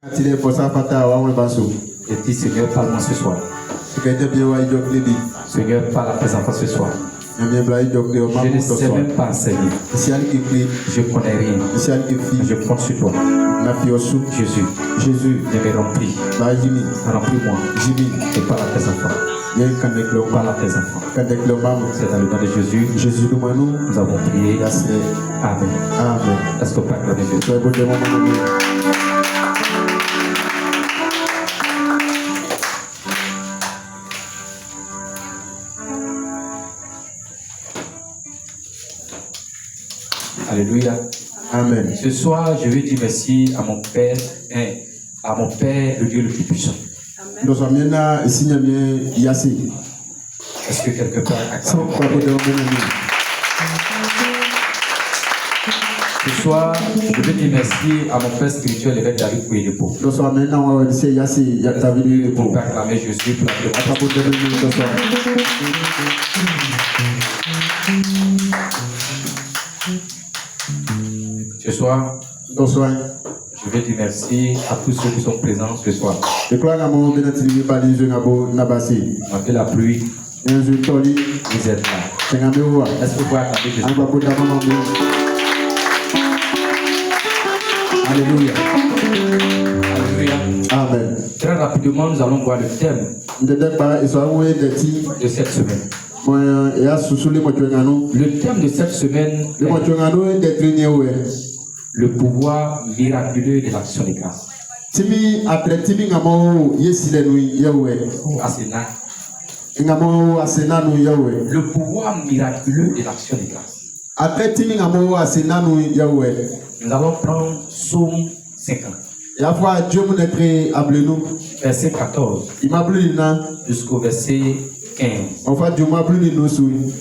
Et dis Seigneur, parle-moi ce soir. Seigneur, parle à tes enfants ce soir. Je ne sais même pas enseigner. Je ne connais rien. Je compte sur toi. Jésus, ne me remplis. Remplis-moi. Et parle à tes enfants. Parle à tes enfants. C'est dans le nom de Jésus. Nous avons prié. Amen. Est-ce que Père de Jésus? Alléluia. Amen. Ce soir, je vais dire merci à mon Père, le Dieu le plus puissant. Est-ce que quelque part acclame? Ce soir, je vais dire merci à mon Père spirituel, l'évêque David Kouyedepo. Pour acclamer Jésus pour la Ce soir, je vais dire merci à tous ceux qui sont présents ce soir. Malgré la pluie, vous êtes là. Est-ce que vous pouvez acclamer Jésus? Alléluia. Alléluia. Amen. Très rapidement, nous allons voir le thème de cette semaine. Le thème de cette semaine est le pouvoir miraculeux de l'action de grâce. Le pouvoir miraculeux de l'action de grâce. Nous allons prendre Psaume 50. Verset 14 jusqu'au verset 15.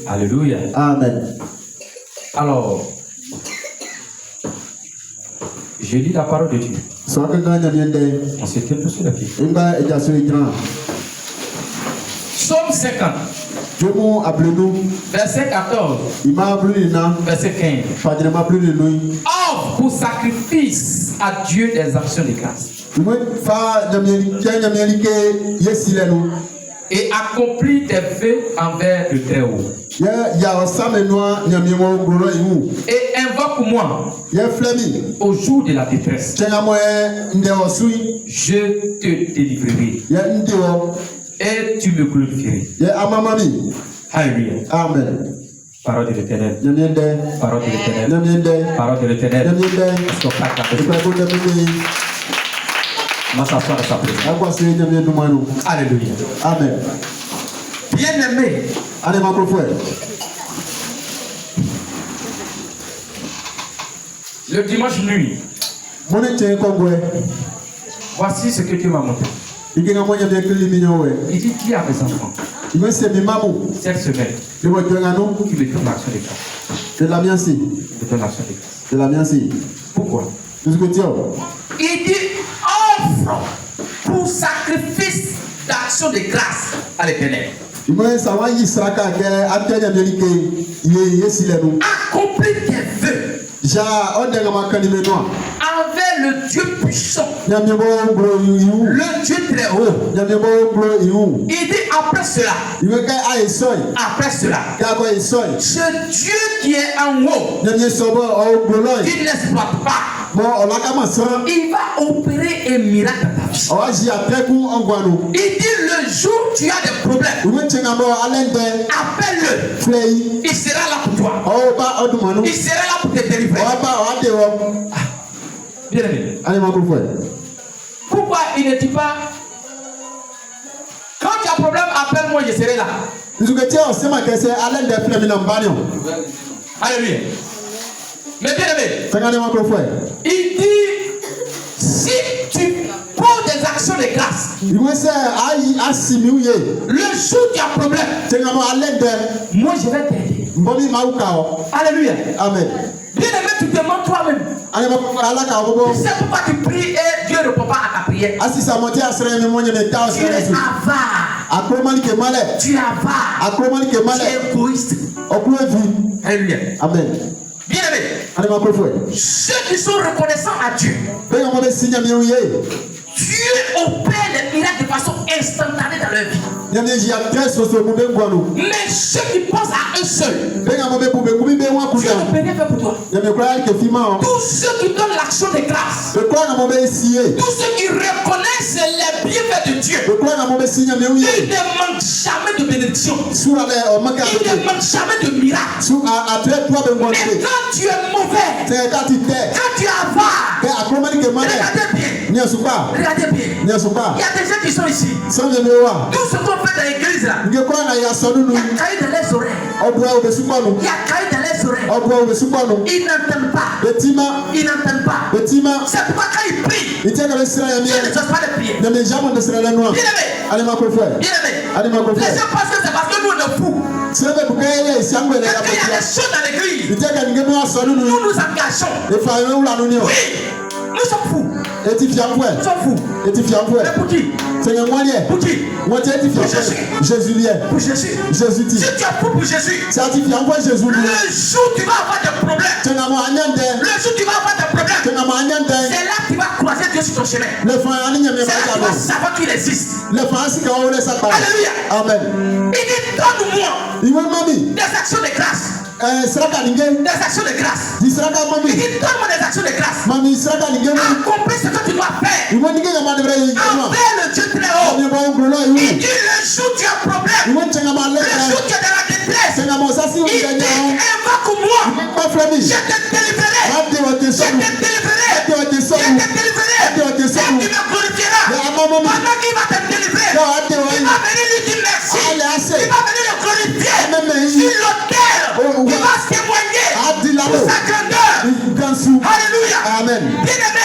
Alléluia. Amen. Alors, je lis la parole de Dieu. On se tient tous sur la pied. Psaume 50. Verset 14. Verset 15. Offre pour sacrifice à Dieu des actions de grâce. Et accomplis tes vœux envers le Très-Haut. Et invoque-moi au jour de la détresse. Je te délivrerai. Et tu me glorifierais. Alléluia. Amen. Parole de l'Éternel. Parole de l'Éternel. Parole de l'Éternel. Est-ce qu'on peut acclamer? On va s'asseoir à sa présence. Alléluia. Amen. Bien-aimé, le dimanche nuit, voici ce que Dieu m'a montré. Il dit, dis à mes enfants, cette semaine, tu me donnes l'action de grâce. Je te donne l'action de grâce. Pourquoi? Il dit, offre pour sacrifice d'action de grâce à l'Éternel. Accomplis tes vœux envers le Dieu puissant, le Dieu très haut. Il dit après cela, ce Dieu qui est en haut, qui n'exploite pas, il va opérer un miracle dans ta vie. Il dit le jour où tu as des problèmes, appelle-le. Il sera là pour toi. Il sera là pour te délivrer. Bien aimé. Pourquoi il ne dit pas quand tu as un problème, appelle-moi, je serai là. Alléluia. Mais bien aimé, il dit si tu poses des actions de grâce, le jour où tu as un problème, moi je vais t'aider. Alléluia. Amen. Bien aimé, tu demandes toi-même. Tu sais pourquoi tu pries et Dieu ne répond pas à ta prière. Tu es avare. Tu es avare. Tu es égoïste. Alléluia. Amen. Bien aimé, ceux qui sont reconnaissants à Dieu, Dieu opère les miracles de façon instantanée dans leur vie. Mais ceux qui pensent à eux seuls, Dieu ne peut rien faire pour toi. Tous ceux qui donnent l'action de grâce, tous ceux qui reconnaissent les bienfaits de Dieu, ils ne manquent jamais de bénédiction. Ils ne manquent jamais de miracles. Mais quand tu es mauvais, quand tu es avare, regardez bien. Regardez bien. Il y a des gens qui sont ici. Tout ce qu'on fait dans l'église là, il y a caillé dans les oreilles. Il y a caillé dans les oreilles. Ils n'entendent pas. Ils n'entendent pas. C'est pourquoi quand ils prient, Dieu ne cesse pas de prier. Bien aimé. Les gens pensent que c'est parce que nous on est fous. Quand il y a des choses dans l'église, nous nous engageons. Oui. Nous sommes fous. Nous sommes fous. Mais pour qui? Pour qui? Pour Jésus. Jésus vient. Pour Jésus. Jésus dit. Si tu es fou pour Jésus, le jour tu vas avoir des problèmes. Le jour tu vas avoir des problèmes. C'est là que tu vas croiser Dieu sur ton chemin. C'est là que tu vas savoir qu'il existe. Alléluia. Amen. Il dit donne-moi des actions de grâce. Des actions de grâce. Il dit donne-moi des actions de grâce. Accomplis ce que tu dois faire. Envers le Dieu très haut. Il dit le jour tu as un problème. Le jour tu es dans la détresse. Il dit invoque-moi. Je te délivrerai. Je te délivrerai. Et tu me glorifieras. Pendant qu'il va te délivrer, il va venir lui dire merci. Il va venir le glorifier sur l'autel. Il va se témoigner pour sa grandeur. Alléluia. Amen. Bien-aimé,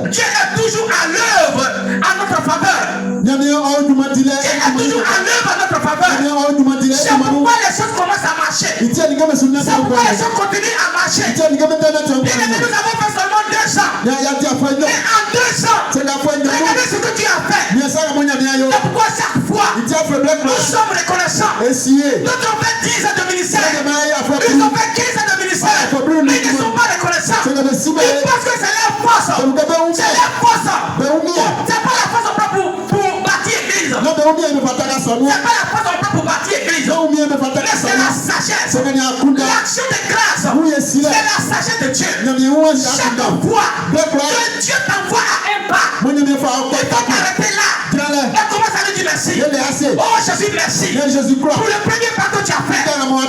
Dieu est toujours à l'œuvre à notre faveur. Dieu est toujours à l'œuvre à notre faveur. C'est pourquoi les choses commencent à marcher. C'est pourquoi les choses continuent à marcher. Bien-aimé, nous avons fait seulement 2 ans. Mais en 2 ans, regardez ce que tu as fait. C'est pourquoi chaque fois, nous sommes reconnaissants. D'autres ont fait 10 ans de ministère. Ils ont fait 15 ans de ministère. Mais ils ne sont pas reconnaissants. Ils pensent que c'est leur force. C'est leur force. C'est pas la force pour bâtir l'église. C'est pas la force pour bâtir l'église. Mais c'est la sagesse. L'action de grâce. C'est la sagesse de Dieu. Chaque fois que Dieu t'envoie à un pas, il faut t'arrêter là. Et commence à lui dire merci. Oh Jésus, merci. Pour le premier pas que tu as fait,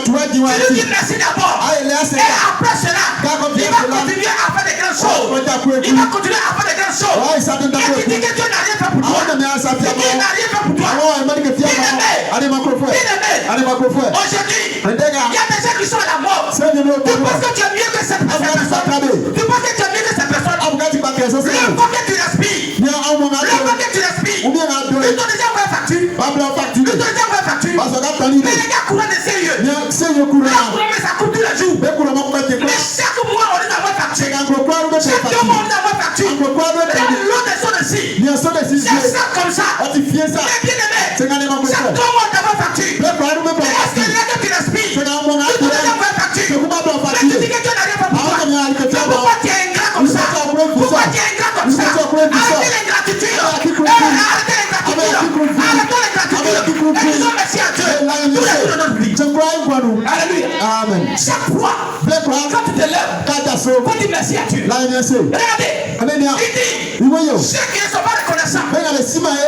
tu lui dis merci d'abord. Et après cela, il va continuer à faire des grandes choses. Il va continuer à faire des grandes choses. Et tu dis que Dieu n'a rien fait pour toi. Dieu n'a rien fait pour toi. Bien-aimé, aujourd'hui, il y a des gens qui sont à la mort. Tu penses que tu es mieux que cette personne. Tu penses que tu es mieux que cette personne. Le temps que tu respires. Le temps que tu respires. Ils t'ont déjà envoyé facture. Mais les gars courent des sérieux. Mais ça coûte tous les jours. Mais chaque mois, on les envoie facture. Chaque 2 mois, on les envoie facture. L'autre des choses ici. C'est ça comme ça. Mais bien aimé, chaque 2 mois, on t'envoie facture. Mais est-ce que là que tu respires, tu t'es déjà envoyé facture. Mais tu dis que Dieu n'a rien fait pour toi. Pourquoi tu es ingrat comme ça? Pourquoi tu es ingrat comme ça? Arrêtez l'ingratitude. Arrêtez l'ingratitude. Et disons merci à Dieu. Tous les jours de notre vie. Alléluia. Amen. Chaque fois, quand tu te lèves, faut dire merci à Dieu. Regardez. Il dit, ceux qui ne sont pas reconnaissants,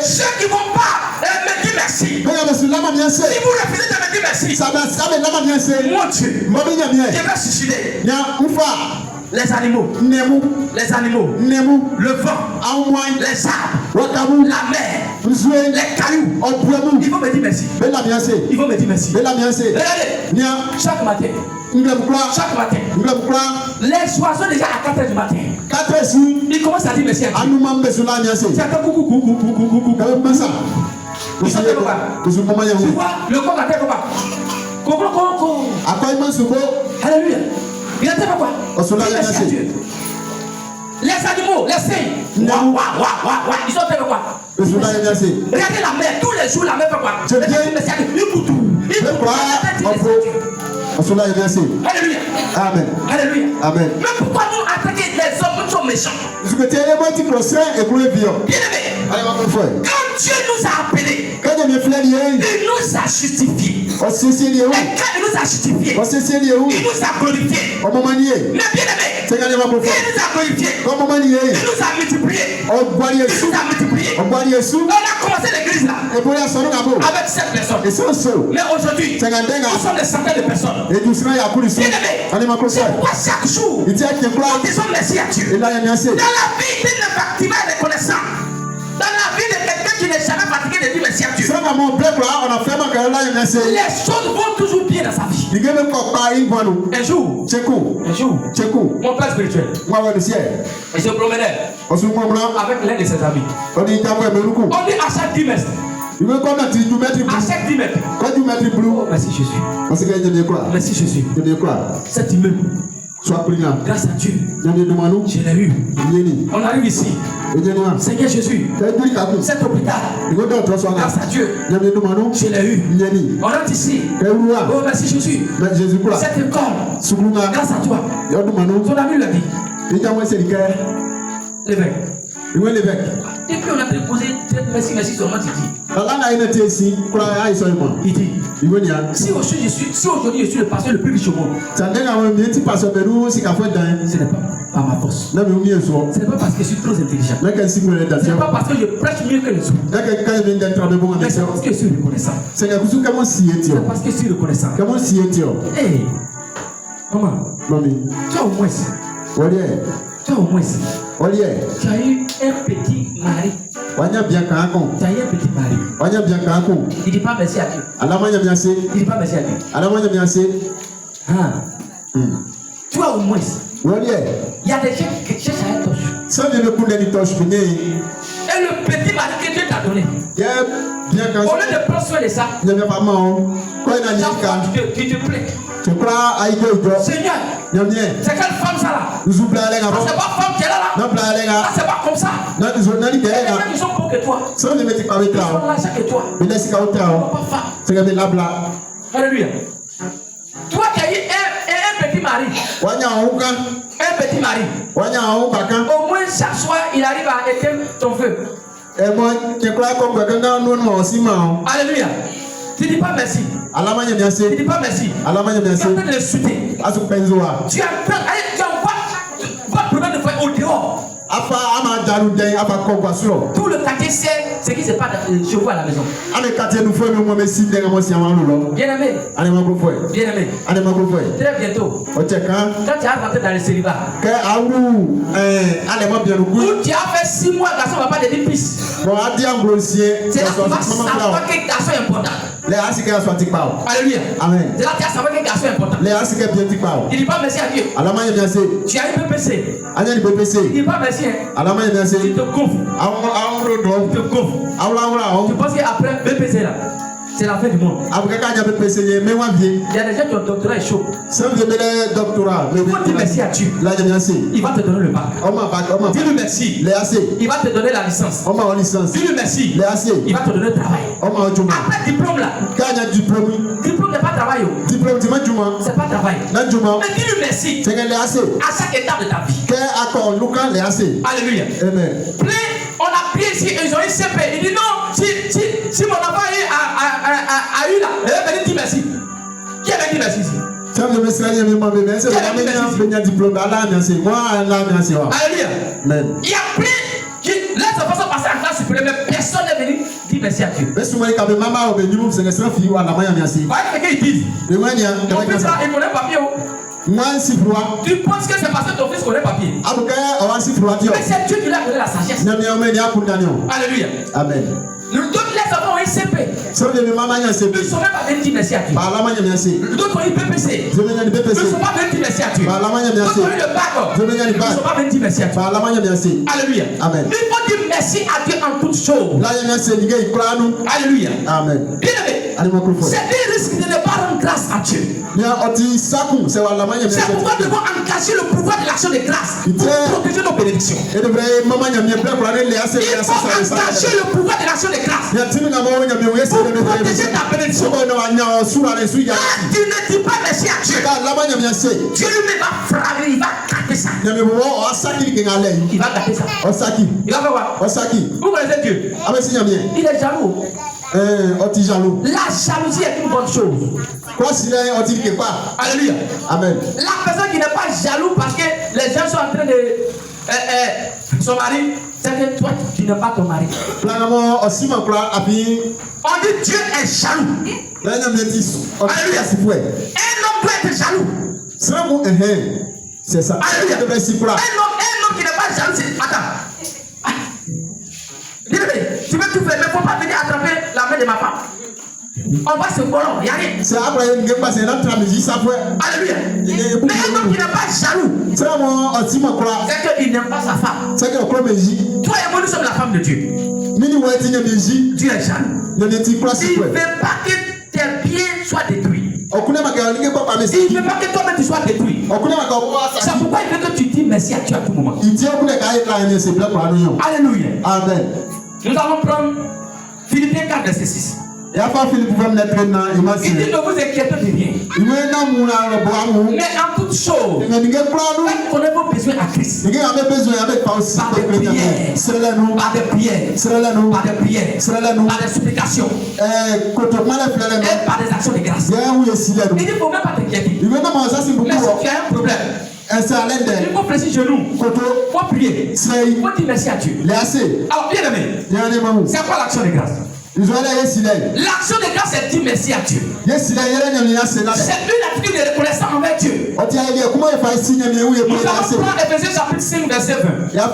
ceux qui ne vont pas me dire merci. Si vous refusez de me dire merci, mon Dieu, je vais suicider. Les animaux, le vent, les arbres, la mer, les cailloux, ils vont me dire merci. Ils vont me dire merci. Regardez, chaque matin, les oiseaux déjà à 4h du matin, ils commencent à dire merci à Dieu. C'est un coucou. Ils sont des copains. Tu vois, le coq a fait quoi? Coco. Alléluia. Il a fait quoi? Merci à Dieu. Les animaux, les saints, ils ont fait quoi? Regardez la mer, tous les jours la mer fait quoi? Merci à Dieu. Alléluia. Amen. Alléluia. Amen. Mais pourquoi nous attaquer les hommes? Nous sommes trop méchants. Bien aimé, quand Dieu nous a appelés, il nous a justifiés. Et quand il nous a justifiés, il nous a glorifiés. Mais bien aimé, il nous a glorifiés. Il nous a multipliés. On a commencé l'église là avec 7 personnes. Mais aujourd'hui, nous sommes des centaines de personnes. Bien aimé, c'est pourquoi chaque jour, nous disons merci à Dieu. Dans la vie d'un effectivement reconnaissant, dans la vie de quelqu'un qui n'est jamais fatigué de dire merci à Dieu, les choses vont toujours bien dans sa vie. Un jour, mon père spirituel, il se promenait avec l'un de ses amis. On dit à chaque 10 mètres. À chaque 10 mètres. Oh, merci Jésus. Merci Jésus. Cet immeuble, grâce à Dieu, je l'ai eu. On arrive ici. Seigneur Jésus, cet hôpital, grâce à Dieu, je l'ai eu. On rentre ici. Oh, merci Jésus. Cette école, grâce à toi. Ton ami l'a dit. L'évêque. Et puis on a déposé merci seulement, tu dis. Il dit, si aujourd'hui je suis le pasteur le plus riche au monde, ce n'est pas par ma force. Ce n'est pas parce que je suis trop intelligent. Ce n'est pas parce que je prêche mieux que les autres. Mais c'est parce que je suis reconnaissant. C'est parce que je suis reconnaissant. Hey, maman, tu as au moins tu as eu un petit mari. Tu as eu un petit mari. Il dit pas merci à Dieu. Il dit pas merci à Dieu. Tu as au moins. Il y a des gens qui cherchent à être torche. Et le petit mari que Dieu t'a donné, au lieu de prendre soin de ça, tu te plais. Seigneur, c'est quelle femme ça là? C'est pas femme qui est là. C'est pas comme ça. Les gens qui sont pauvres que toi, ils sont l'argent que toi. Pas femme. Alléluia. Toi qui as eu un petit mari. Un petit mari. Au moins chaque soir, il arrive à éteindre ton feu. Alléluia. Tu dis pas merci. Tu dis pas merci. Tu es en train de le souter. Tu es en train de votre problème de faire au dehors. Tout le quartier sait ce qui se passe chez vous à la maison. Bien aimé. Bien aimé. Très bientôt. Quand tu as rentré dans le célibat, où tu as fait 6 mois, garçon va pas te dire pisse. C'est là que tu vas savoir que garçon est important. Alléluia. Amen. C'est là que tu vas savoir que garçon est important. Il dit pas merci à Dieu. Tu as eu BPC. Il dit pas merci. Tu te couvres. Tu te couvres. Tu penses qu'après BPC là, c'est la fin du monde. Il y a des gens qui ont doctorat et chaud. Il faut dire merci à Dieu. Il va te donner le bac. Dis-lui merci. Il va te donner la licence. Dis-lui merci. Il va te donner le travail. Après diplôme là. Diplôme n'est pas travail. C'est pas travail. Mais dis-lui merci. À chaque étape de ta vie. Alléluia. Amen. On a prié ici, ils ont eu CP. Il dit non, si mon enfant a eu là, il va venir dire merci. Qui a dit merci ici? Alléluia. Il y a plein qui laissent la personne passer en classe supérieure, mais personne n'est venu dire merci à Dieu. Quelqu'un ils disent, ton fils là, il connaît papier. Tu penses que c'est parce que ton fils connaît papier. Mais c'est Dieu qui lui a donné la sagesse. Alléluia. Amen. D'autres les enfants ont ICP. Ils ne sont même pas venus dire merci à Dieu. D'autres ont eu BPC. Ils ne sont pas venus dire merci à Dieu. D'autres ont eu le bac. Ils ne sont pas venus dire merci à Dieu. Alléluia. Amen. Il faut dire merci à Dieu en toutes choses. Alléluia. Amen. Bien aimé. C'est des risques de ne pas rendre grâce à Dieu. C'est pourquoi nous devons engager le pouvoir de l'action de grâce pour protéger nos bénédictions. Il faut engager le pouvoir de l'action de grâce pour protéger ta bénédiction. Quand tu ne dis pas merci à Dieu, Dieu lui va frapper, il va casser ça. Il va gâter ça. Il va faire quoi? Vous connaissez Dieu? Il est jaloux. La jalousie est une bonne chose. Alléluia. Amen. La personne qui n'est pas jaloux parce que les gens sont en train de son mari, c'est que toi tu n'es pas ton mari. On dit Dieu est jaloux. Alléluia. Un homme doit être jaloux. C'est ça. Alléluia. Un homme qui n'est pas jaloux, c'est. Attends. Tu veux tout faire, mais il ne faut pas venir attraper la main de ma femme. On va se bolon, il n'y a rien. C'est après une guerre passée, notre musique, ça fait. Alléluia. Mais un homme qui n'est pas jaloux, c'est qu'il n'aime pas sa femme. C'est que toi et moi, nous sommes la femme de Dieu. Dieu est jaloux. Il ne veut pas que tes biens soient détruits. Il ne veut pas que toi-même tu sois détruit. C'est pourquoi il veut que tu dis merci à Dieu à tout moment. Alléluia. Amen. Nous allons prendre Philippiens 4, verset 6. Il dit ne vous inquiétez de rien. Mais en toute chose, faites connaître vos besoins à Christ. Par des prières, par des supplications, et par des actions de grâce. Il dit il ne faut même pas t'inquiéter. Mais si tu as un problème, il faut presser genoux. Il faut prier. Il faut dire merci à Dieu. Alors, bien aimé, c'est quoi l'action de grâce? L'action de grâce, c'est dire merci à Dieu. C'est une attitude de reconnaissance envers Dieu. Nous allons prendre Ephésiens chapitre 5, verset 20. La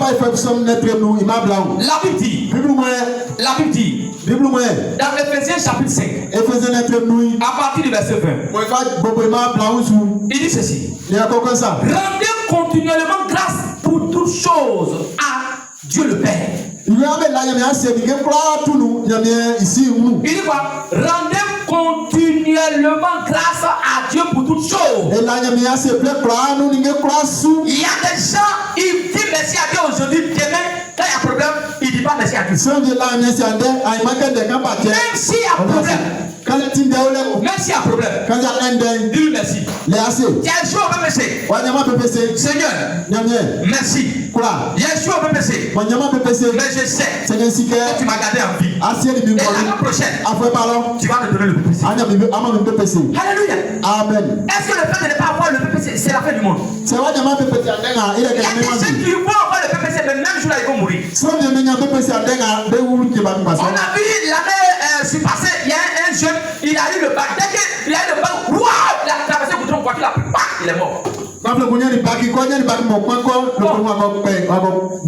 Bible dit dans Ephésiens chapitre 5, à partir du verset 20, il dit ceci: rendez continuellement grâce pour toutes choses à Dieu le Père. Il dit quoi? Rendez continuellement grâce à Dieu pour toutes choses. Il y a des gens, ils disent merci à Dieu aujourd'hui, demain, quand il y a un problème, ils ne disent pas merci à Dieu. Même s'il y a un problème, même s'il y a un problème, dis-lui merci. Il y a un jour, on peut merci. Seigneur, merci. Il y a un jour, on peut merci. Mais je sais que tu m'as gardé en vie. Et l'année prochaine, tu vas me donner le PPC. Alléluia. Amen. Est-ce que le fait de ne pas avoir le PPC, c'est la fin du monde? Il y a des gens qui vont avoir le PPC, mais même jour là, ils vont mourir. On a vu l'année surpassée, il y a un jeune, il a eu le bac. Dès qu'il a eu le bac, waouh, il a traversé le bouton, il a pris, il est mort.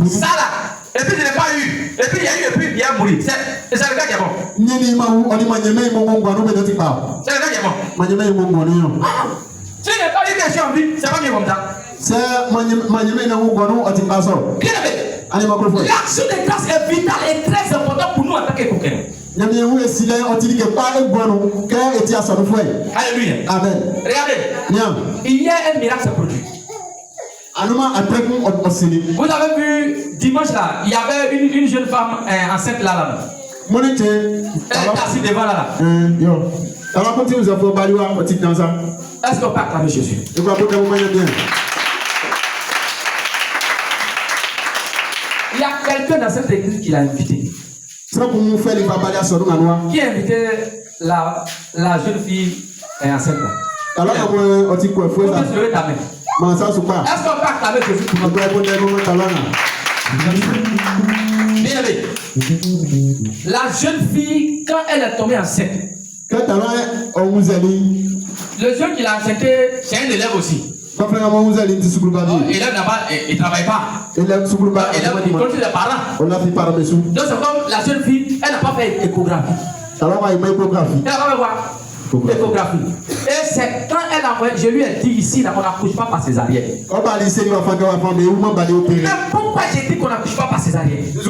Ça là, et puis je n'ai pas eu, et puis il y a eu, et puis il a mouru. C'est le gars qui est bon. C'est le gars qui est bon. Si je n'ai pas eu que je suis en vie, c'est pas bien comme ça. Bien aimé, l'action de grâce est vitale et très importante pour nous en tant que coquins. Alléluia. Amen. Regardez, hier un miracle s'est produit. Vous avez vu dimanche là, il y avait une jeune femme enceinte là. Elle est assise devant là. Est-ce qu'on peut acclamer Jésus? Il y a quelqu'un dans cette église qui l'a invité. Qui a invité la jeune fille enceinte là? Vous pouvez se lever ta main. Est-ce qu'on peut acclamer Jésus pour nous? Bien aimé, la jeune fille, quand elle est tombée enceinte, le jeune qui l'a enceinté, c'est un élève aussi. Élève là-bas, il ne travaille pas. Élève, il continue les parents. Donc c'est comme la jeune fille, elle n'a pas fait échographie. Elle n'a pas fait quoi? Échographie. Et c'est quand elle a envoyé, je lui ai dit ici, là, on n'accouche pas par césarienne. Mais pourquoi j'ai dit qu'on n'accouche pas par césarienne? Parce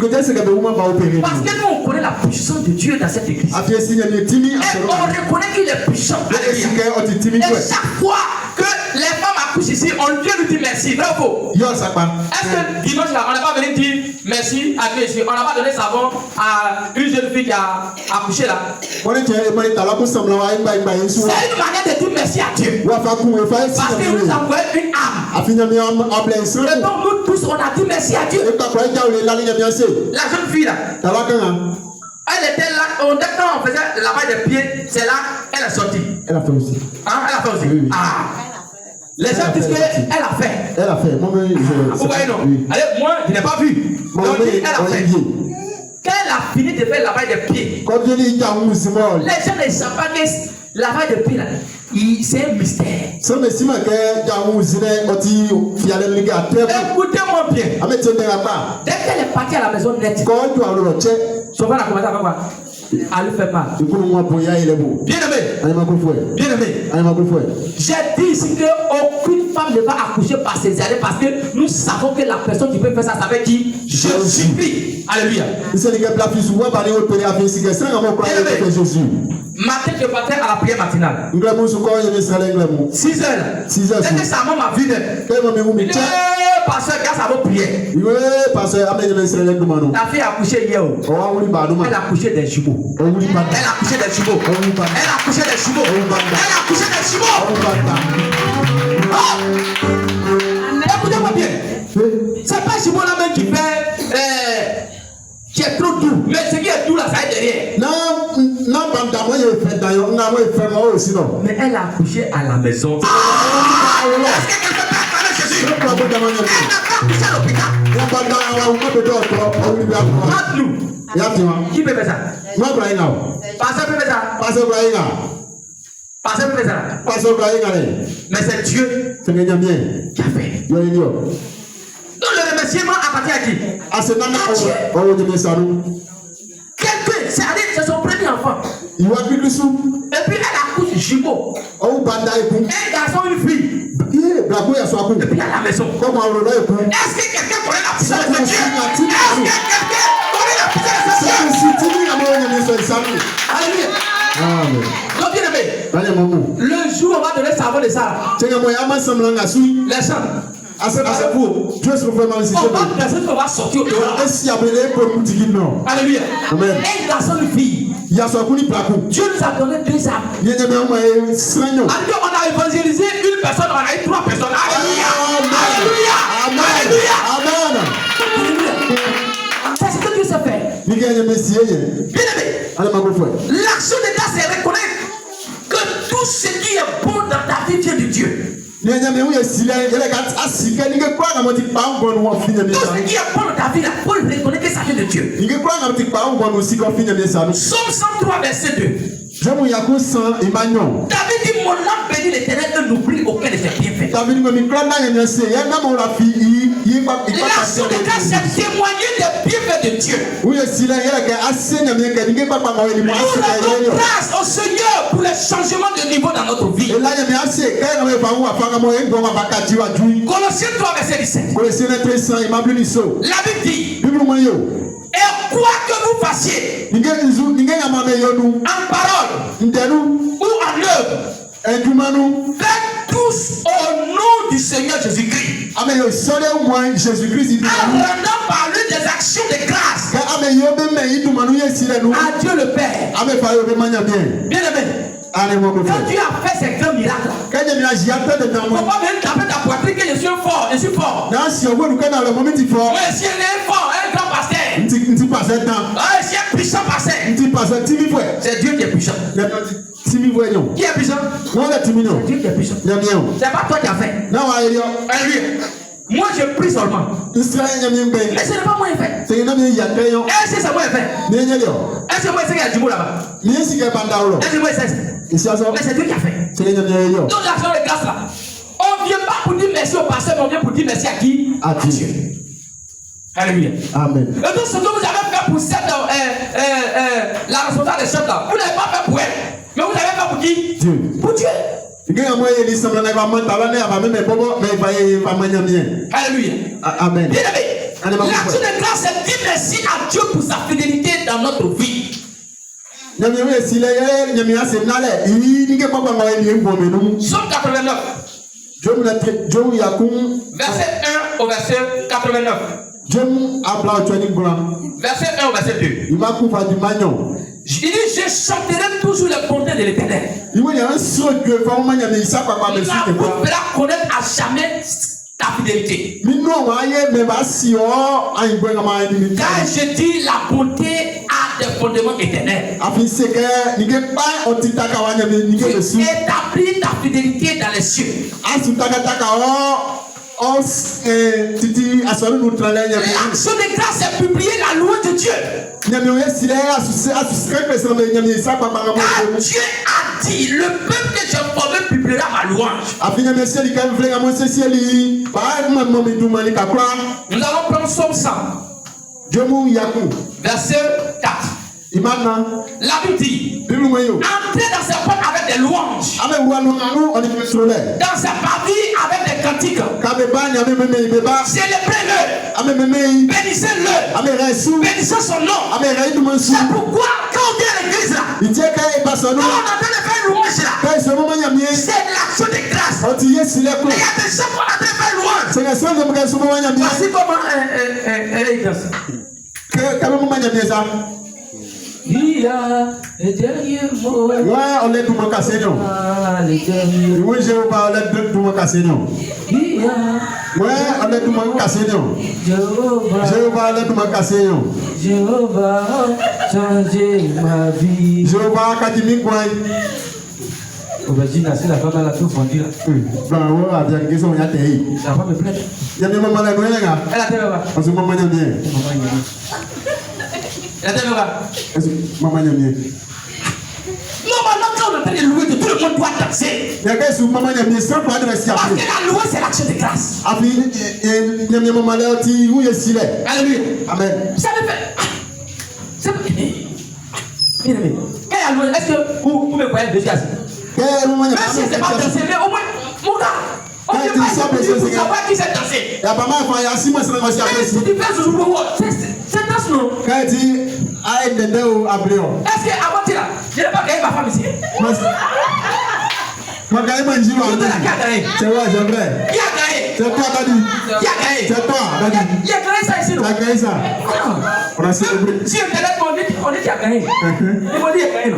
que nous, on connaît la puissance de Dieu dans cette église. Et on reconnaît qu'il est puissant. Et chaque fois que les femmes accouche ici, on vient lui dire merci, vrai ou faux? Est-ce que dimanche là, on n'a pas venu dire merci à Dieu ici? On n'a pas donné savon à une jeune fille qui a accouché là? C'est une manière de dire merci à Dieu. Parce que nous avons une âme. Et donc nous tous, on a dit merci à Dieu. La jeune fille là, elle était là, quand on faisait le lavage des pieds, c'est là, elle est sortie. Elle a fait aussi. Hein, elle a fait aussi. Oui. Ah. Les gens disent qu'elle a fait. Elle a fait. Moi, vous voyez non? Oui. Allez, moi, je n'ai pas vu. Donc, elle a fait. Quand elle a fini de faire le lavage des pieds, les gens ne savent pas que le lavage des pieds là, c'est un mystère. Écoutez-moi bien. Dès qu'elle est partie à la maison nette, son frère a commencé à faire quoi? À lui faire mal. Bien-aimé. Bien-aimé. J'ai dit ici qu'aucune femme ne va accoucher par césarienne parce que nous savons que la personne qui peut faire ça, ça veut dire Jésus-Christ. Alléluia. Matin, je partais à la prière matinale. 6 heures. Dès que sa maman m'a vu, pasteur, grâce à vos prières. Ta fille a accouché hier. Elle a accouché des jumeaux. Elle a accouché des jumeaux. Elle a accouché des jumeaux. Elle a accouché des jumeaux. Écoutez-moi bien. C'est pas jumeau là même qui fait. Qui est trop doux. Mais ce qui est doux là, ça est derrière. Mais elle a accouché à la maison. Est-ce que quelqu'un peut acclamer Jésus? Elle n'a pas accouché à l'hôpital. Qui peut faire ça? Pasteur peut faire ça. Pasteur peut faire ça. Mais c'est Dieu qui a fait. Donc le remerciement appartient à qui? À quelqu'un, c'est son premier enfant. Et puis elle accouche jumeau. Un garçon, une fille. Et puis à la maison. Est-ce que quelqu'un connaît la puissance de Dieu? Est-ce que quelqu'un connaît la puissance de Dieu? Alléluia. Donc bien aimé, le jour où on va donner le savon de ça, les gens, on va sortir au dehors. Alléluia. Amen. Un garçon, une fille. Dieu nous a donné 2 âmes. Alors on a évangélisé une personne, on a eu 3 personnes. Alléluia. Alléluia. Alléluia. C'est ce que Dieu sait faire. Bien aimé, l'action de Dieu, c'est reconnaître que tout ce qui est bon dans ta vie vient de Dieu. Tout ce qui est bon dans ta vie, pour reconnaître que ça vient de Dieu. Somme 103, verset 2. David dit, mon âme bénit l'Éternel et n'oublie aucun de ses bienfaits. L'action de grâce, c'est témoigner des bienfaits de Dieu. Nous rendons grâce au Seigneur pour le changement de niveau dans notre vie. Colossiens 3, verset 17. La Bible dit, et quoi que vous fassiez, en parole ou en œuvre, faites tous au nom du Seigneur Jésus-Christ. En rendant par lui des actions de grâce à Dieu le Père. Bien aimé, quand Dieu a fait ces grands miracles, il ne faut pas même taper ta poitrine que je suis fort, je suis fort. Moi, je suis fort, un grand pasteur. Je suis un puissant pasteur. C'est Dieu qui est puissant. Qui est puissant? C'est Dieu qui est puissant. C'est pas toi qui as fait. Moi je prie seulement. Mais ce n'est pas moi qui fait. Est-ce que c'est moi qui fait? Est-ce que moi c'est qui a du mot là-bas? Est-ce que moi c'est? Mais c'est Dieu qui a fait. Donc l'action de grâce là, on ne vient pas pour dire merci au pasteur, mais on vient pour dire merci à qui? À Dieu. Alléluia. Amen. Et donc ce que vous avez fait pour cette la responsable des chefs là, vous n'avez pas fait pour elle, mais vous avez fait pour qui? Dieu. Pour Dieu. Alléluia. Amen. Bien aimé, l'action de grâce, c'est dire merci à Dieu pour sa fidélité dans notre vie. Somme 89, Verset 1 au verset 89. Verset 1 au verset 2. Il dit, je chanterai toujours les bontés de l'Éternel. Il ne pourra connaître à jamais ta fidélité. Car je dis, la bonté a des fondements éternels. Tu établis ta fidélité dans les cieux. L'action de grâce est publiée la louange de Dieu. Car Dieu a dit, le peuple que j'ai formé publiera ma louange. Nous allons prendre Psaume 100. Verset 4. La Bible dit, entrez dans ses portes avec des louanges, dans ses parvis avec des cantiques, célébrez-le, bénissez-le, bénissez son nom. C'est pourquoi quand on vient à l'église là, quand on est en train de faire louange là, c'est l'action de grâce. Et il y a des gens qui sont en train de faire louange. Voici comment elle est dans ça. Il y a le dernier mot. Ouais, on est tout le monde cassé, non? Oui, je vais parler de tout le monde cassé, non? Ouais, on est tout le monde cassé, non? Je vais parler de tout le monde cassé, non? Jéhovah, changer ma vie. Jéhovah, quand tu m'y crois. Imagine, c'est la femme à la tout fondue là. Ben, ouais, avec une question, il y a des. La femme est pleine. Il y a des mamans là, elle a des mamans. Parce que maman, il y a bien. Maman, il y a bien. Normalement, quand on appelle les louer, tout le monde doit danser. Parce que la louer, c'est l'action de grâce. Alléluia. Amen. Vous savez faire. Est-ce que vous me voyez déjà? Même si c'est pas danser, mais au moins, mon gars. On ne peut pas savoir qui s'est dansé. Mais si tu fais ce jour, c'est danse non? Est-ce qu'avant tu là, je n'ai pas gagné ma femme ici? C'est moi, c'est vrai. Qui a gagné? C'est toi, Dadi. Qui a gagné? C'est toi, Dadi. Qui a gagné ça ici? Tu as gagné ça? Si Internet m'a dit, on dit qu'il a gagné. Ils m'ont dit qu'il a gagné.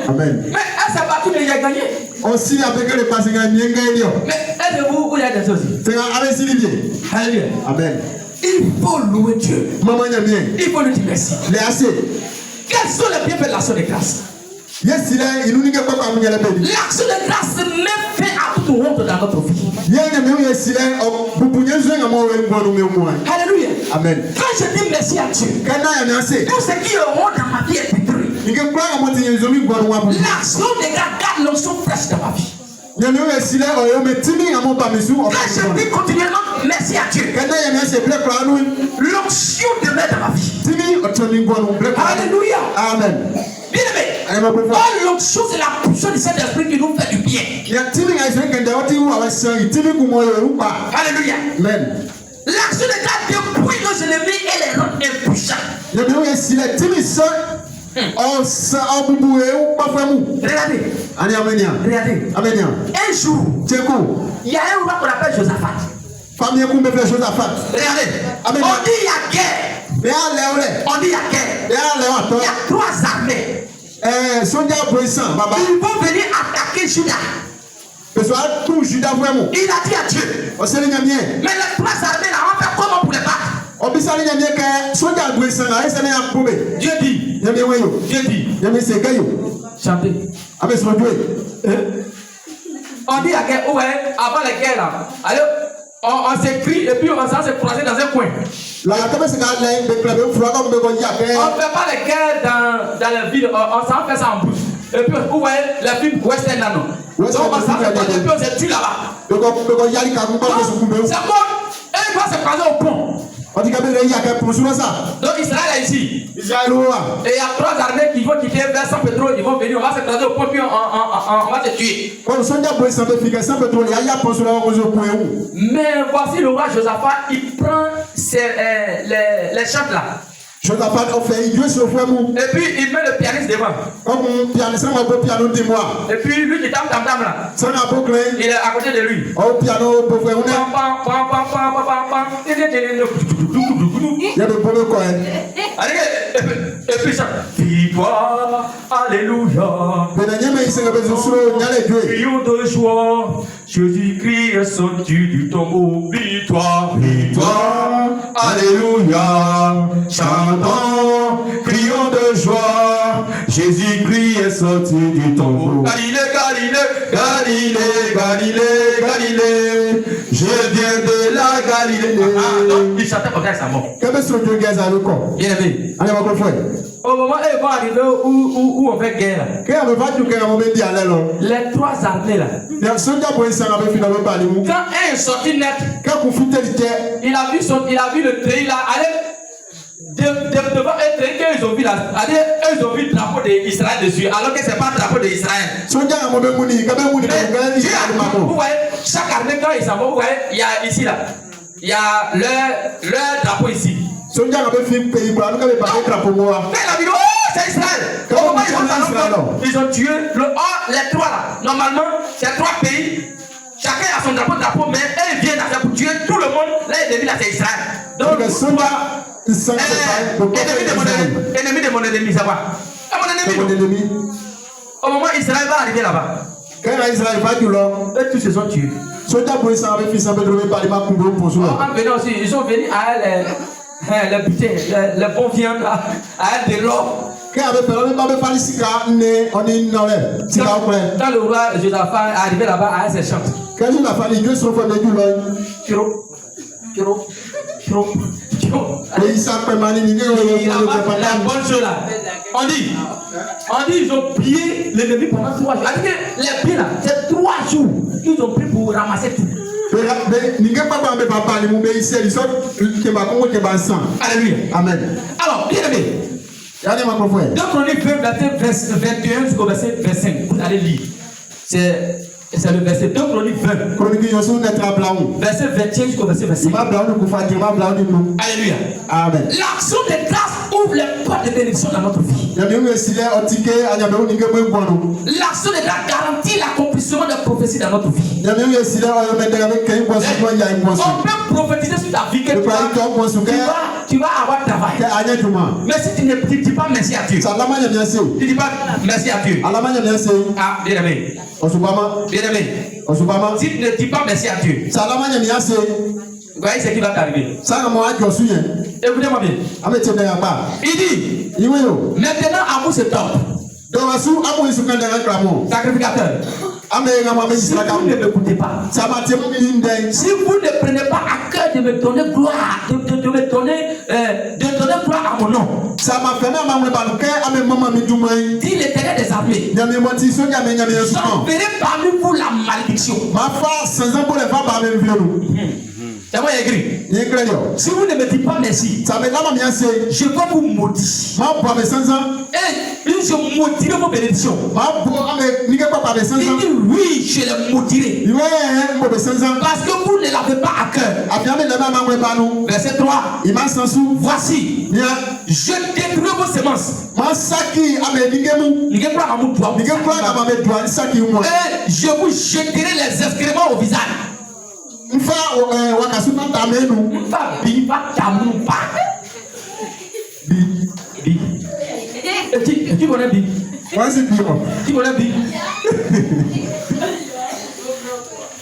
Amen. Mais elle s'est battue, mais il a gagné. Aussi, avec le passé, il a gagné. Mais est-ce que vous avez des choses? C'est avec Sylvie. Alléluia. Amen. Il faut louer Dieu. Maman, il faut lui dire merci. Quels sont les bienfaits de l'action de grâce? L'action de grâce met fin à toute honte dans notre vie. Alléluia. Amen. Quand je dis merci à Dieu, tout ce qui est honte dans ma vie est détruit. L'action de grâce garde l'onction fraîche dans ma vie. Quand je dis continuellement merci à Dieu, l'onction demeure dans ma vie. Alléluia. Amen. Bien aimé, l'onction c'est la puissance du Saint-Esprit qui nous fait du bien. Alléluia. Amen. L'action de grâce dépouille nos ennemis et les rend impuissants. Regardez. Un jour, il y a un roi qu'on appelle Josaphat. Regardez. On dit il y a guerre. On dit il y a guerre. Il y a 3 armées. Ils vont venir attaquer Juda. Il a dit à Dieu. Mais les 3 armées là, on va faire comment pour les battre? Dieu dit. Chantez. On dit à guerre, ouais, avant la guerre là. Alors, on s'écrit et puis on s'en s'est croisé dans un coin. On ne fait pas les guerres dans la ville, on s'en fait ça en bouche. Et puis, vous voyez, la ville western là, non. Donc, on s'en fait pas, et puis on se tue là-bas. C'est bon, et il va se croiser au pont. Donc Israël est ici. Et il y a 3 armées qui vont quitter vers San Pedro, ils vont venir, on va se croiser au pont, puis on va se tuer. Mais voici le roi Josaphat, il prend les chefs là. Josaphat a fait Dieu sur frère mou. Et puis il met le pianiste devant. Comme un pianiste, on a beau piano de moi. Et puis lui qui tam là. Ça n'a pas clé. Il est à côté de lui. Au piano, pour frère, on il y a de bons quoi. Et puis ça. Victoire, alléluia. Crions de joie. Jésus-Christ est sorti du tombeau. Victoire, victoire, alléluia. Chantons, crions de joie. Jésus-Christ est sorti du tombeau. Galilée, Galilée, Galilée, Galilée, Galilée. Je viens de la Galilée. Donc il chantait comme ça, ça mort. Bien aimé. Allez, mon frère. Au moment où ils vont arriver où on fait guerre, les trois armées là, quand un est sorti net, il a vu le train là, devant un train qu'ils ont vu là, ils ont vu le drapeau d'Israël dessus, alors que ce n'est pas le drapeau d'Israël. Vous voyez, chaque armée quand ils s'en vont, vous voyez, il y a ici là, il y a leur drapeau ici. Donc, la vidéo, c'est Israël. Ils ont tué les trois là. Normalement, c'est trois pays. Chacun a son drapeau, mais eux viennent pour tuer tout le monde. Là, il devient là, c'est Israël. Donc, ennemi de mon ennemi, ça va. Mon ennemi. Au moment où Israël va arriver là-bas, eux tous se sont tués. En venant aussi, ils sont venus à le butin, le bon viande, à de l'or. Quand le roi Josaphat est arrivé là-bas, à ses chants. La bonne chose là. On dit, ils ont pillé l'ennemi pendant 3 jours. Les pieds là, c'est 3 jours. Ils ont pris pour ramasser tout. Alléluia. Amen. Alors, bien aimé. Donc, on est verset 21 jusqu'au verset 25. Vous allez lire. C'est le verset 2, Chronique 20. Verset 21 jusqu'au verset 25. Alléluia. Amen. L'action de grâce ouvre les portes de bénédiction dans notre vie. L'action de grâce garantit l'accomplissement de prophéties dans notre vie. On peut prophétiser sur ta vie que tu vas avoir travail. Mais si tu ne dis pas merci à Dieu, tu ne dis pas merci à Dieu. Ah, bien aimé. Bien aimé. Si tu ne dis pas merci à Dieu, vous voyez ce qui va t'arriver. Écoutez-moi bien. Il dit, maintenant amour se top. Sacrificateur. Si vous ne m'écoutez pas, si vous ne prenez pas à cœur de me donner gloire, de me donner gloire à mon nom, dit l'Éternel des armées, j'enverrai parmi vous la malédiction. C'est moi écrit. Si vous ne me dites pas merci, je vais vous maudire. Et je maudirai vos bénédictions. Il dit oui, je les maudirai. Parce que vous ne l'avez pas à cœur. Verset 3. Voici, je détruis vos semences. Et je vous jeterai les excréments au visage. Tu connais Bi? Tu connais Bi?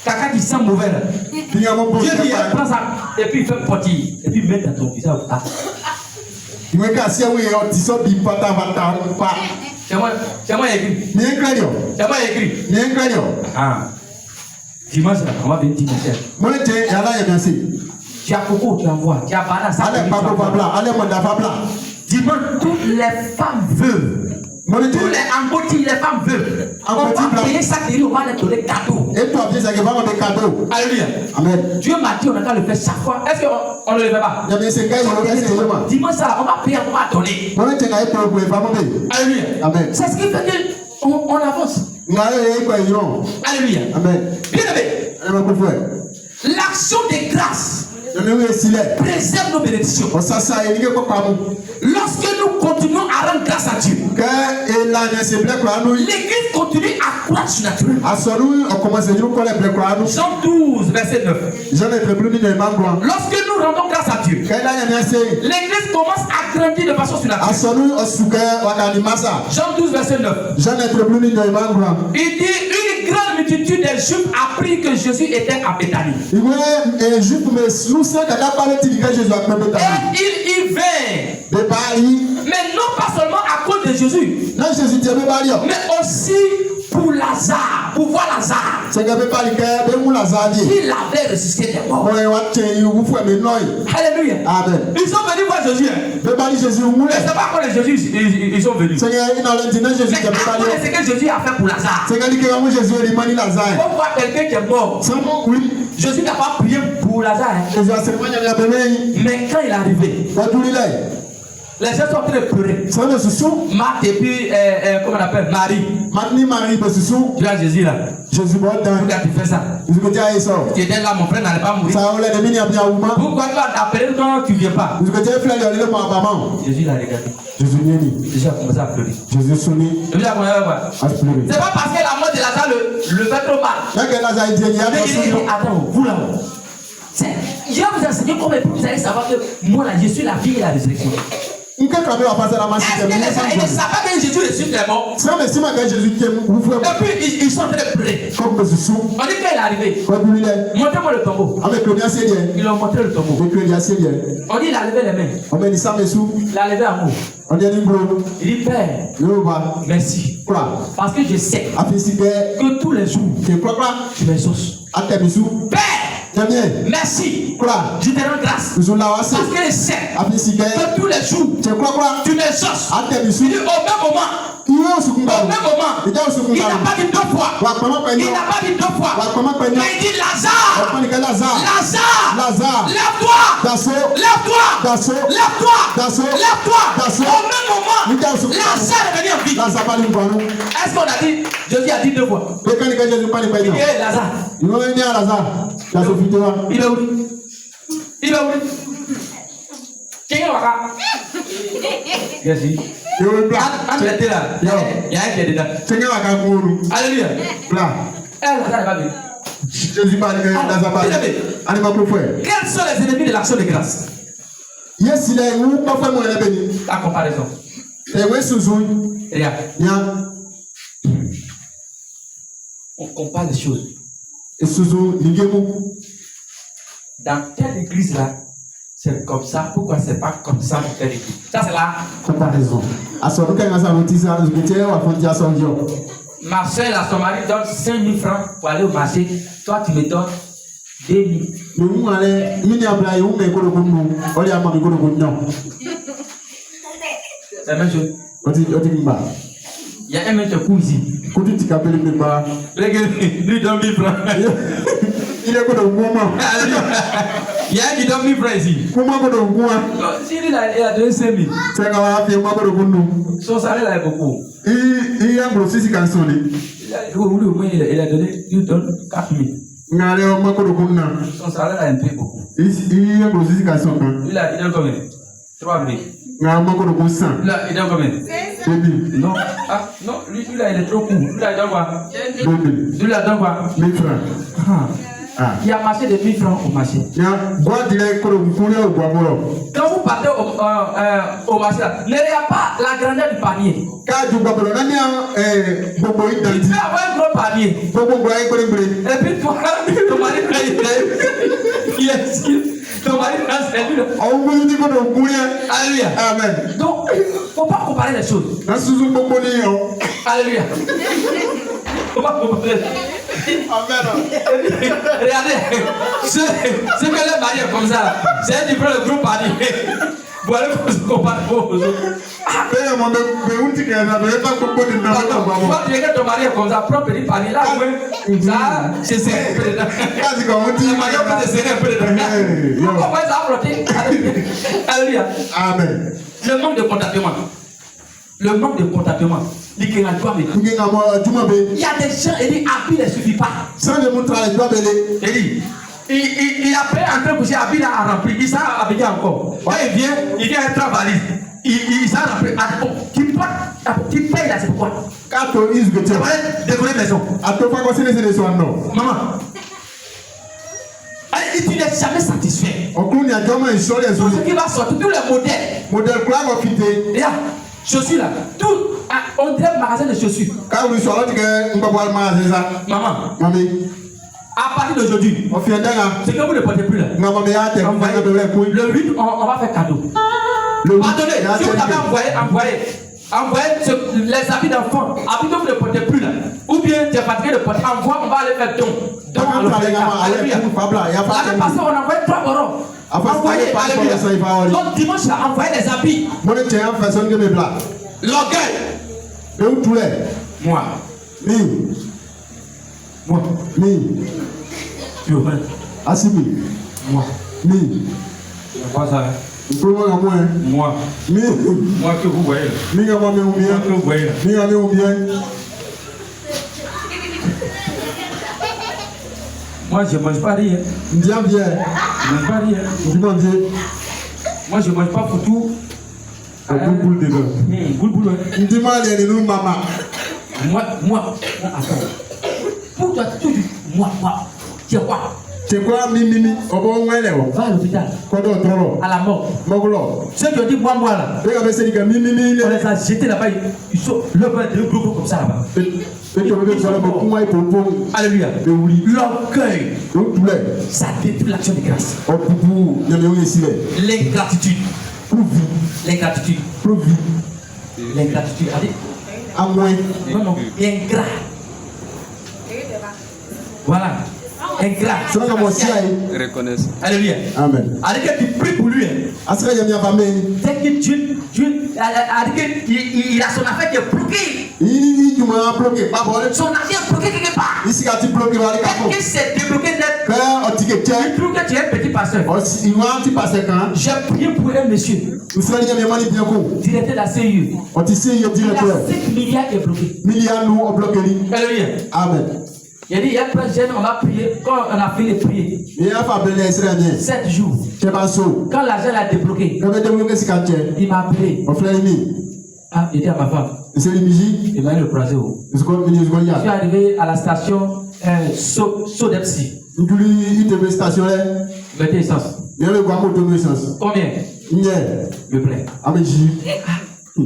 Caca qui sent mauvais là. Dieu dit, prends ça et puis fais potir et puis mets dans ton visage. C'est moi écrit. C'est moi écrit. Ah. Dimanche, on va venir dimanche. Tu as Coco, tu envoies. Tu as Bana, ça dimanche, toutes les femmes veuves, tous les emboutis, les femmes veuves, on va payer ça, on va les donner cadeaux. Alléluia. Amen. Dieu m'a dit, on a qu'à le faire chaque fois. Est-ce qu'on ne le fait pas? Dimanche, on va payer, on va donner. Alléluia. Amen. C'est ce qui fait qu'on avance. Alléluia. Amen. Bien aimé. L'action de grâce préserve nos bénédictions. Lorsque nous continuons à rendre grâce à Dieu, l'église continue à croître surnaturellement. Jean 12, verset 9. Lorsque nous rendons grâce à Dieu, l'église commence à grandir de façon surnaturelle. Jean 12, verset 9. Il dit une grande multitude des Juifs apprit que Jésus était à Béthanie. Et il y vint. Mais non pas seulement à cause de Jésus, mais aussi pour Lazare, pour voir Lazare. Il avait ressuscité des morts. Alléluia. Amen. Ils sont venus voir Jésus. Mais c'est pas quand Jésus ils sont venus. Mais c'est que Jésus a fait pour Lazare. On voit quelqu'un qui est mort. Jésus n'a pas prié pour Lazare. Mais quand il est arrivé, les gens sont en train de pleurer. Marthe et puis, comment on appelle, Marie. Tu as Jésus là. Pourquoi tu fais ça? Tu étais là, mon frère n'allait pas mourir. Pourquoi tu as appelé quand tu ne viens pas? Jésus l'a regardé. Jésus a commencé à pleurer. C'est pas parce que la mort de Lazare le fait trop mal. Mais il dit, attends, vous là-haut. Je vais vous enseigner comment vous allez savoir que moi là, je suis la vie et la résurrection. Il ne savait pas que Jésus ressuscite les morts. Et puis ils sont en train de pleurer. On dit qu'il est arrivé. Montrez-moi le tombeau. Ils ont montré le tombeau. On dit il a levé les mains. Il a levé amour. Il dit Père, merci. Parce que je sais que tous les jours tu m'exauces. Père, merci. Je te rends grâce. Parce que je sais que tous les jours tu m'exauces. Il dit au même moment. Il n'a pas dit deux fois. Il n'a pas dit deux fois. Mais il dit Lazare, lève-toi. Au même moment, Lazare est venu en vie. Est-ce qu'on a dit, Jésus a dit deux fois? Il dit Lazare. Il est où? Merci. Il y a un qui est dedans. Alléluia. Jésus parle de Lazare. Quels sont les ennemis de l'action de grâce? La comparaison. Regarde. On compare les choses. Dans telle église là, c'est comme ça. Pourquoi c'est pas comme ça dans telle église? Ça c'est la comparaison. Ma soeur, la Somalie, donne 5 000 francs pour aller au marché. Toi, tu me donnes 2 000. C'est la même chose. Il y a un mec qui court ici. Lui donne 1000 francs. Il y a un qui donne 1000 francs ici. Si lui il a donné 5 000. Son salaire là est beaucoup. Il a donné, il donne 4 000. Son salaire là est un peu beaucoup. Il donne combien? 3 000. Là, il donne combien? Non, non, lui là il est trop court. Lui là il donne quoi? Lui là il donne quoi? 1000 francs. Il y a marché de 1000 francs au marché. Quand vous partez au marché, ne regarde pas la grandeur du panier. Il peut avoir un gros panier. Et puis toi, ton mari il est ton mari Alléluia. Amen. Donc, il ne faut pas comparer les choses. Alléluia. Faut pas comparer. Amen. Regardez, ce que le mari est comme ça, c'est tu prends le gros panier. Voilà comment se compare aux autres. Quand tu regardes ton mari comme ça, prends un petit panier là, ça, c'est serré un peu dedans. Le mari peut te serrer un peu dedans. Pourquoi ça a frotté? Alléluia. Amen. Le manque de contentement. Il y a des gens, il dit, habit ne suffit pas. Il dit, il a payé en train de coucher, Abidjan a rempli. Il s'en a habillé encore. Quand il vient être valise. Il s'en a rempli. Tu payes là, c'est pourquoi? Quand tu is que tu as décorer maison. À toi, pas considérer les soins, non. Maman. Tu n'es jamais satisfait. Ce qui va sortir, tous les modèles. Modèle quoi, on fit. Regarde, chaussures là. Tout. On dirait magasin de chaussures. Quand vous sortez, on va voir le magasin. Maman. Mamie. À partir d'aujourd'hui, c'est que vous ne portez plus là. Le 8, on va faire cadeau. Pardonnez, si vous avez envoyé les habits d'enfants, habits que vous ne portez plus là. Ou bien tu es fatigué de porter, on va aller faire don. Alléluia. L'année passée, on a envoyé 3 euros. Alléluia. Donc dimanche, on a envoyé des habits. L'orgueil. Moi. Tu vois. Assimi. Moi. C'est quoi ça? Moi. Moi que vous voyez. Moi que vous voyez. Moi je mange pas rien. Je mange pas rien. Moi je mange pas foutu. Boule de Moi. Attends. Pour toi, tout du moi. Tu es quoi? C'est quoi, mimi? Va à l'hôpital. À la mort. Ceux qui ont dit moi là. On les a jetés là-bas. Ils sont le groupe comme ça là-bas. Alléluia. L'orgueil. Ça détruit l'action de grâce. L'ingratitude. L'ingratitude. L'ingratitude. Non. Ingrat. Voilà. Ingrat. Reconnaissance. Alléluia. Amen. Avec que tu pries pour lui. Dès que Dieu, il a son affaire qui est bloquée. Son affaire est bloquée quelque part. Dès qu'il s'est débloqué net, il trouve que tu es un petit pasteur. J'ai prié pour un monsieur. Directeur de la CIE. Il a 5 milliards qui est bloqué. Alléluia. Amen. Il a dit, il y a plein de jeunes, on a prié. Quand on a fini de prier, 7 jours. Quand l'argent l'a débloqué, il m'a appelé. Il dit à ma femme, il m'a dit le croisé. Je suis arrivé à la station Sodepsi. Mettez essence. Combien? Le plein.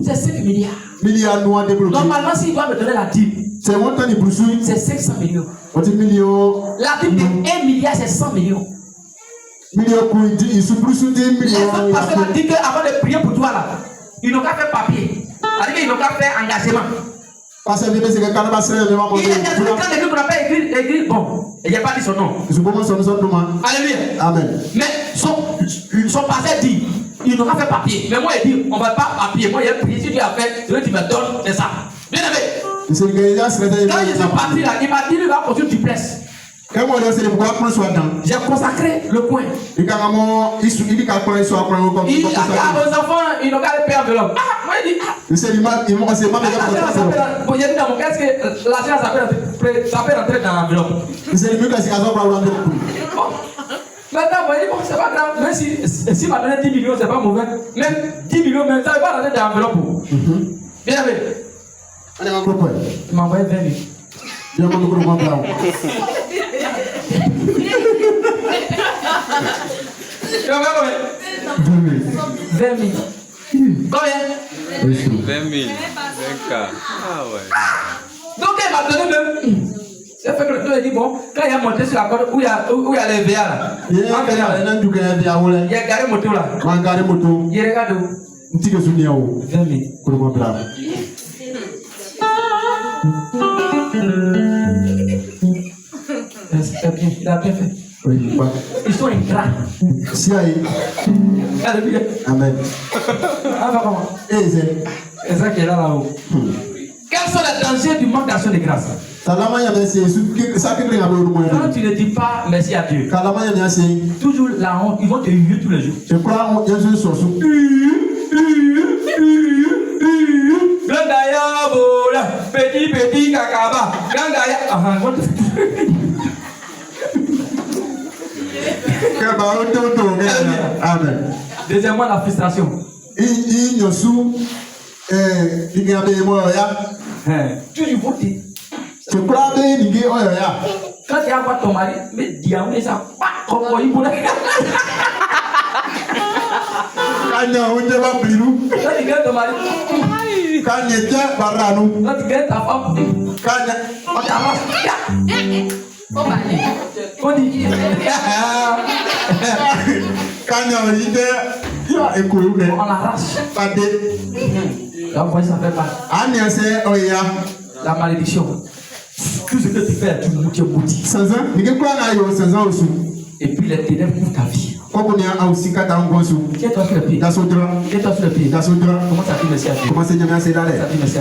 C'est 5 milliards. Normalement, s'il doit me donner la dîme, c'est 500 millions. La dîme de 1 milliard, c'est 100 millions. Les autres pasteurs ont dit qu'avant de prier pour toi, là, ils n'ont qu'à faire papier. Ils n'ont qu'à faire engagement. Il y a des trucs qu'on n'a pas écrit. Bon, il n'y a pas dit son nom. Alléluia. Amen. Mais son pasteur dit, il n'aura fait papier. Mais moi, il dit, on ne va pas papier. Moi, il y a prié. Si tu as fait, ce que tu me donnes, c'est ça. Bien aimé. Quand je suis parti là, il m'a dit, il va construire du presse. J'ai consacré le coin. Il a aux enfants, ils n'ont qu'à le payer enveloppe. Moi, il dit, il a dit dans mon cas, est-ce que l'argent, ça peut rentrer dans l'enveloppe? Maintenant, vous voyez, bon, c'est pas grave. Même si m'a donné 10 millions, c'est pas mauvais. Même 10 millions, même ça ne va pas rentrer dans l'enveloppe. Bien aimé. Il m'a envoyé 20 000. Tu vas voir combien? 20 000. Combien? 20 000. 20K. Ah ouais. Donc il m'a donné même. C'est fait que le tour dit bon, quand il a monté sur la corde où il y a les VA là. Il a garé moto là. Il regarde où? 20 000. Il a bien fait. Ils sont ingrats. Alléluia. Amen. C'est ça qui est là-haut. Quels sont les dangers du manque d'action de grâce? Quand tu ne dis pas merci à Dieu, toujours la honte, ils vont te huer tous les jours. Gandaya bola, petit kakaba, Gandaya. Amen. Deuxièmement, la frustration. Tu lui votes. Quand tu as pas ton mari, mais diable, ça pas comme il voulait. Quand tu gagnes ton mari, quand tu gagnes ta femme, on t'avance. On dit. On l'arrache. La voix, ça fait mal. La malédiction. Tout ce que tu fais, tu es maudit. Et puis les ténèbres pour ta vie. Tiens-toi sur le pied. Tiens-toi sur le pied. Commence à dire merci à Dieu. Merci.